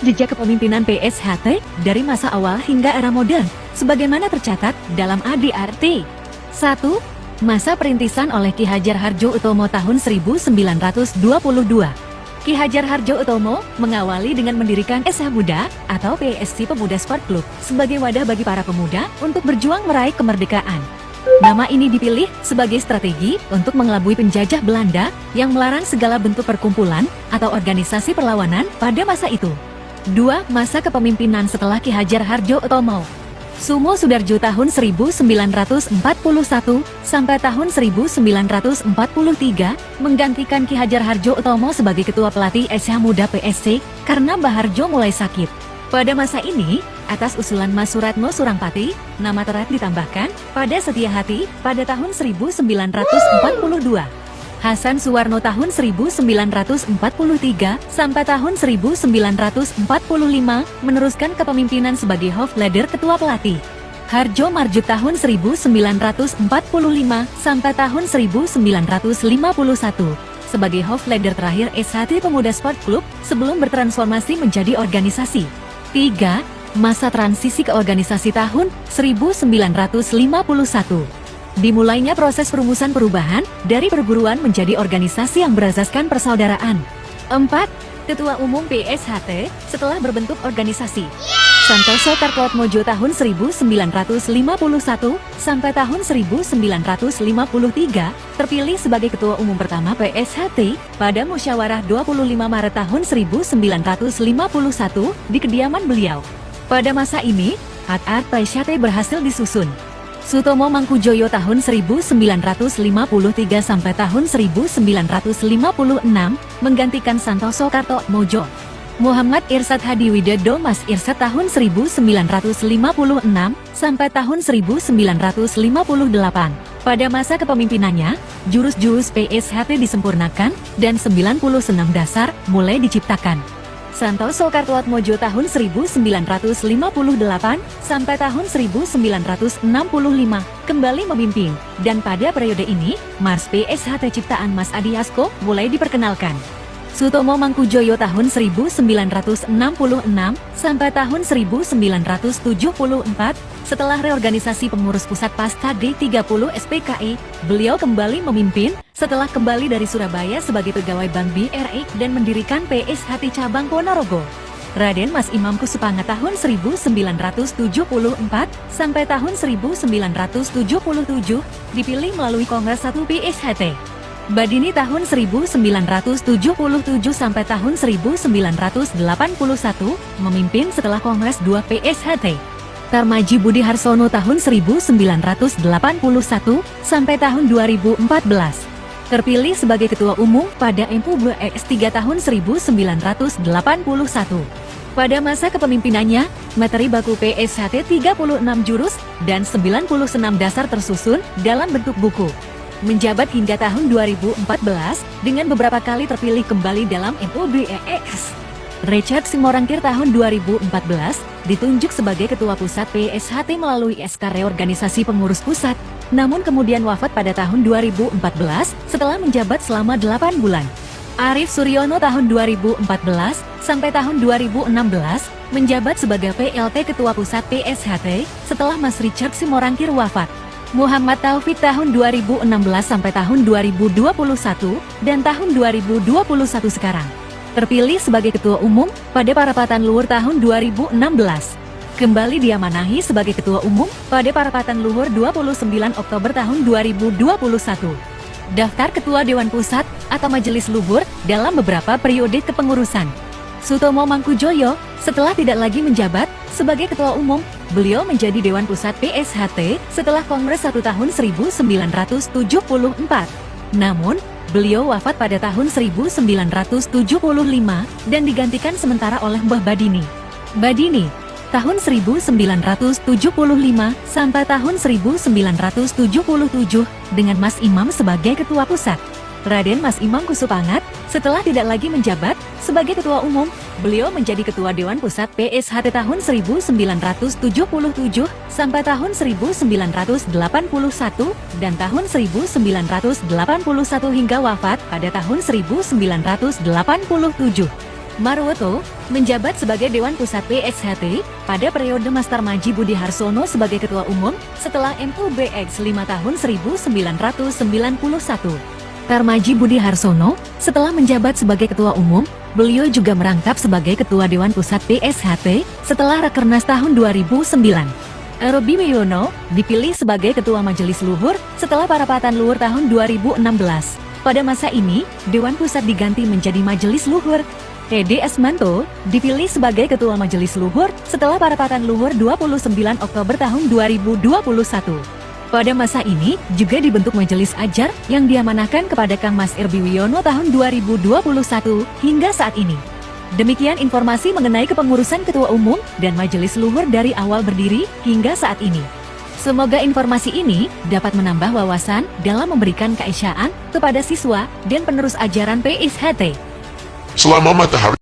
jejak kepemimpinan PSHT dari masa awal hingga era modern, sebagaimana tercatat dalam ADRT. 1. Masa perintisan oleh Ki Hajar Hardjo Utomo tahun 1922. Ki Hajar Hardjo Utomo mengawali dengan mendirikan SH Muda atau PSC Pemuda Sport Club sebagai wadah bagi para pemuda untuk berjuang meraih kemerdekaan. Nama ini dipilih sebagai strategi untuk mengelabui penjajah Belanda yang melarang segala bentuk perkumpulan atau organisasi perlawanan pada masa itu. 2. Masa kepemimpinan setelah Ki Hajar Hardjo Utomo. Sumo Sudarjo tahun 1941 sampai tahun 1943 menggantikan Ki Hajar Hardjo Utomo sebagai ketua pelatih SH Muda PSC karena Mbah Hardjo mulai sakit. Pada masa ini, atas usulan Mas Suratmo Surangpati, nama Terat ditambahkan pada Setia Hati pada tahun 1942. Hasan Suwarno tahun 1943 sampai tahun 1945 meneruskan kepemimpinan sebagai Hofleder Ketua Pelatih. Hardjo Marjo tahun 1945 sampai tahun 1951 sebagai Hofleder terakhir SHT Pemuda Sport Club sebelum bertransformasi menjadi organisasi. 3. Masa transisi ke organisasi tahun 1951. Dimulainya proses perumusan perubahan dari perguruan menjadi organisasi yang berasaskan persaudaraan. 4. Ketua Umum PSHT setelah berbentuk organisasi. Santoso Kartoatmojo tahun 1951 sampai tahun 1953 terpilih sebagai Ketua Umum pertama PSHT pada musyawarah 25 Maret tahun 1951 di kediaman beliau. Pada masa ini, Art PSHT berhasil disusun. Sutomo Mangkujoyo tahun 1953 sampai tahun 1956 menggantikan Santoso Kartoatmojo. Muhammad Irsad Hadiwidodo Mas Irsad tahun 1956 sampai tahun 1958. Pada masa kepemimpinannya, jurus-jurus PSHT disempurnakan dan 90 senam dasar mulai diciptakan. Santoso Kartoatmojo tahun 1958 sampai tahun 1965 kembali memimpin, dan pada periode ini, Mars PSHT ciptaan Mas Adi Hasko mulai diperkenalkan. Sutomo Mangkujoyo tahun 1966 sampai tahun 1974, setelah reorganisasi pengurus pusat pasca D30 SPKI, beliau kembali memimpin setelah kembali dari Surabaya sebagai pegawai Bank BRI dan mendirikan PSHT Cabang Ponorogo. Raden Mas Imam Kusupangat tahun 1974 sampai tahun 1977 dipilih melalui Kongres 1 PSHT. Badini tahun 1977 sampai tahun 1981 memimpin setelah Kongres 2 PSHT. Tarmaji Budi Harsono tahun 1981 sampai tahun 2014. Terpilih sebagai Ketua Umum pada MUBX 3 tahun 1981. Pada masa kepemimpinannya, materi baku PSHT 36 jurus dan 90 senam dasar tersusun dalam bentuk buku. Menjabat hingga tahun 2014 dengan beberapa kali terpilih kembali dalam MUBX. Richard Simorangkir tahun 2014 ditunjuk sebagai Ketua Pusat PSHT melalui SK Reorganisasi Pengurus Pusat, namun kemudian wafat pada tahun 2014 setelah menjabat selama 8 bulan. Arif Suryono tahun 2014 sampai tahun 2016 menjabat sebagai PLT Ketua Pusat PSHT setelah Mas Richard Simorangkir wafat. Muhammad Taufik tahun 2016 sampai tahun 2021 dan tahun 2021 sekarang. Terpilih sebagai Ketua Umum pada Parapatan Luhur tahun 2016. Kembali diamanahi sebagai Ketua Umum pada Parapatan Luhur 29 Oktober tahun 2021. Daftar Ketua Dewan Pusat atau Majelis Luhur dalam beberapa periode kepengurusan. Sutomo Mangkujoyo, setelah tidak lagi menjabat sebagai Ketua Umum, beliau menjadi Dewan Pusat PSHT setelah Kongres 1 tahun 1974. Namun, beliau wafat pada tahun 1975 dan digantikan sementara oleh Mbah Badini. Badini, tahun 1975 sampai tahun 1977 dengan Mas Imam sebagai Ketua Pusat. Raden Mas Imam Kusupangat, setelah tidak lagi menjabat sebagai Ketua Umum, beliau menjadi Ketua Dewan Pusat PSHT tahun 1977 sampai tahun 1981 dan tahun 1981 hingga wafat pada tahun 1987. Marwoto menjabat sebagai Dewan Pusat PSHT pada periode Master Maji Budi Harsono sebagai Ketua Umum setelah MUBX 5 tahun 1991. Tarmaji Budi Harsono, setelah menjabat sebagai Ketua Umum, beliau juga merangkap sebagai Ketua Dewan Pusat PSHT setelah Rakernas tahun 2009. Robi Wiono dipilih sebagai Ketua Majelis Luhur setelah Parapatan Luhur tahun 2016. Pada masa ini, Dewan Pusat diganti menjadi Majelis Luhur. Edi Asmanto dipilih sebagai Ketua Majelis Luhur setelah Parapatan Luhur 29 Oktober tahun 2021. Pada masa ini, juga dibentuk Majelis Ajar yang diamanahkan kepada Kang Mas Irbi Wiono tahun 2021 hingga saat ini. Demikian informasi mengenai kepengurusan Ketua Umum dan Majelis Luhur dari awal berdiri hingga saat ini. Semoga informasi ini dapat menambah wawasan dalam memberikan keesyaan kepada siswa dan penerus ajaran PSHT. Selama matahari